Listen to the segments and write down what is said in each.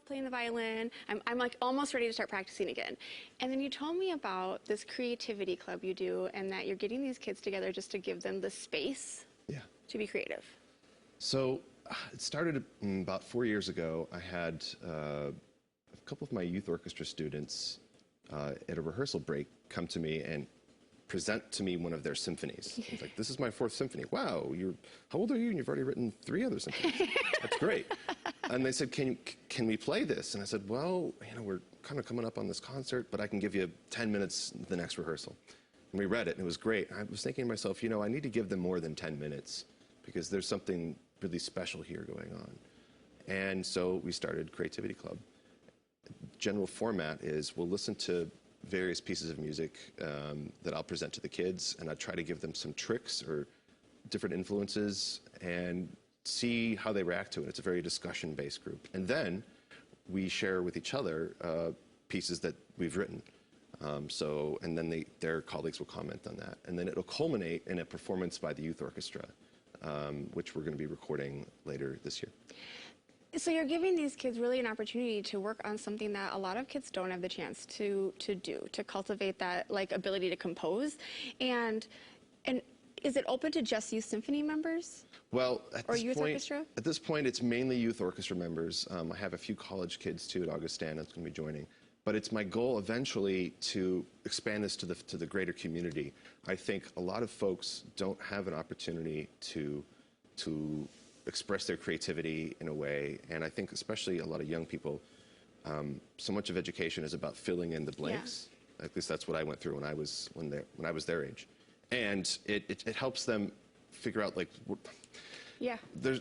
love playing the violin. I'm like almost ready to start practicing again. And then you told me about this creativity club you do and that you're getting these kids together just to give them the space to be creative. So it started about 4 years ago. I had a couple of my youth orchestra students at a rehearsal break come to me and present to me one of their symphonies. I was like, this is my 4th symphony. Wow, how old are you? And you've already written 3 other symphonies. That's great. And they said, can we play this? And I said, well, we're kind of coming up on this concert, but I can give you 10 minutes the next rehearsal. And we read it, and it was great. I was thinking to myself, I need to give them more than 10 minutes because there's something really special here going on. And so we started Creativity Club. General format is we'll listen to various pieces of music that I'll present to the kids, and I try to give them some tricks or different influences and see how they react to it. It's a very discussion-based group. And then we share with each other pieces that we've written. And then their colleagues will comment on that. And then it'll culminate in a performance by the youth orchestra, which we're going to be recording later this year. So you're giving these kids really an opportunity to work on something that a lot of kids don't have the chance to do, to cultivate that ability to compose. And is it open to just youth symphony members? Well, at this point, it's mainly youth orchestra members. I have a few college kids too at Augustana that's going to be joining. But it's my goal eventually to expand this to the greater community. I think a lot of folks don't have an opportunity to express their creativity in a way, and I think especially a lot of young people, so much of education is about filling in the blanks. Yeah. At least that's what I went through when I was their age, and it helps them figure out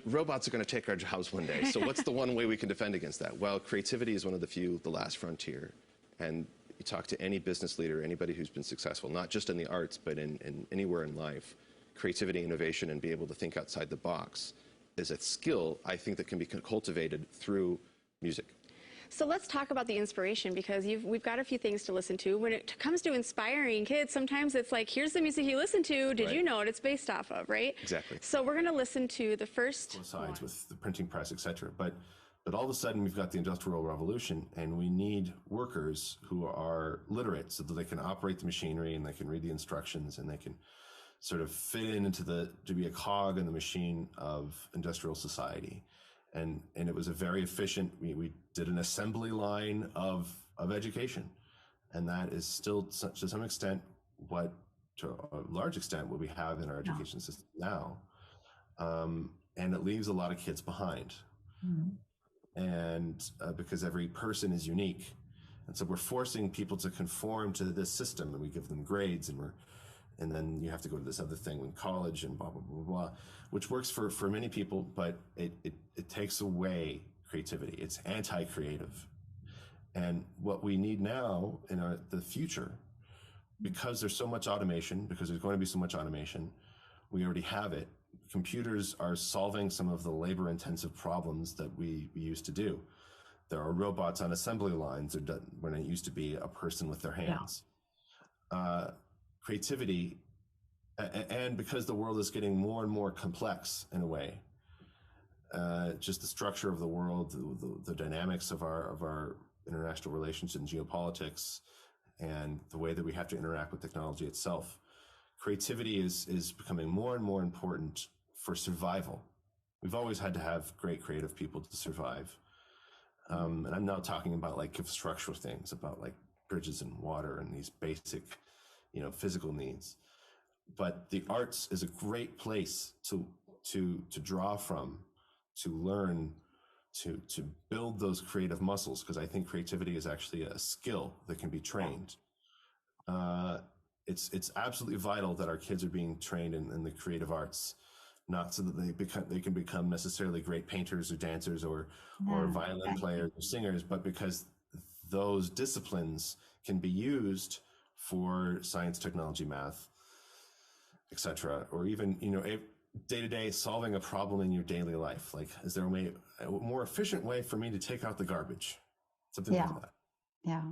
robots are going to take our jobs one day. So what's the one way we can defend against that? Well, creativity is one of the last frontier, and you talk to any business leader, anybody who's been successful, not just in the arts but in anywhere in life, creativity, innovation, and be able to think outside the box is a skill, I think, that can be cultivated through music. So let's talk about the inspiration, because we've got a few things to listen to. When it comes to inspiring kids, sometimes it's like, here's the music you listen to. Did you know what it's based off of, right? Exactly. So we're going to listen to the first sides with the printing press, etc. But all of a sudden, we've got the Industrial Revolution, and we need workers who are literate so that they can operate the machinery and they can read the instructions and they can sort of fit into to be a cog in the machine of industrial society. And it was a very efficient, we did an assembly line of education. And that is still to some extent to a large extent, what we have in our education system now. And it leaves a lot of kids behind. Mm-hmm. And because every person is unique. And so we're forcing people to conform to this system, and we give them grades, and then you have to go to this other thing in college and blah, blah, blah, blah, which works for many people, but it takes away creativity. It's anti-creative. And what we need now in the future, because there's so much automation, because there's going to be so much automation, we already have it. Computers are solving some of the labor-intensive problems that we used to do. There are robots on assembly lines when it used to be a person with their hands. Yeah. Creativity, and because the world is getting more and more complex in a way, just the structure of the world, the dynamics of our international relations and geopolitics, and the way that we have to interact with technology itself, creativity is becoming more and more important for survival. We've always had to have great creative people to survive. And I'm not talking about infrastructural things, about bridges and water and these basic physical needs, but the arts is a great place to draw from, to learn, to build those creative muscles, because I think creativity is actually a skill that can be trained. It's absolutely vital that our kids are being trained in the creative arts, not so that they can become necessarily great painters or dancers or violin players or singers, but because those disciplines can be used for science, technology, math, etc., or even day-to-day solving a problem in your daily life. Is there a more efficient way for me to take out the garbage? Something like that. Yeah.